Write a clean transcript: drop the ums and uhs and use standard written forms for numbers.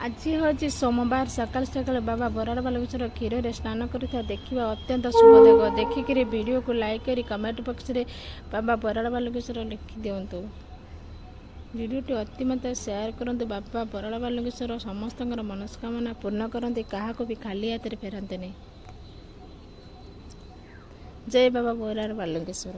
ଆଜି ହେଉଛି ସୋମବାର। ସକାଳୁ ସକାଳୁ ବାବା ବରାଳ ବାଲୁକେଶ୍ୱର କ୍ଷୀରରେ ସ୍ନାନ କରୁଥିବା ଦେଖିବା ଅତ୍ୟନ୍ତ ଶୁଭଦାୟକ। ଦେଖିକିରି ଭିଡ଼ିଓକୁ ଲାଇକ୍ କରି କମେଣ୍ଟ ବକ୍ସରେ ବାବା ବରାଳ ବାଲୁକେଶ୍ୱର ଲେଖିଦିଅନ୍ତୁ। ଭିଡ଼ିଓଟି ଅତିମାତ୍ରା ସେୟାର କରନ୍ତୁ। ବାବା ବରାଳ ବାଲୁକେଶ୍ୱର ସମସ୍ତଙ୍କର ମନସ୍କାମନା ପୂର୍ଣ୍ଣ କରନ୍ତି, କାହାକୁ ବି ଖାଲି ହାତରେ ଫେରାନ୍ତିନି। ଜୟ ବାବା ବରାଳ ବାଲୁକେଶ୍ୱର।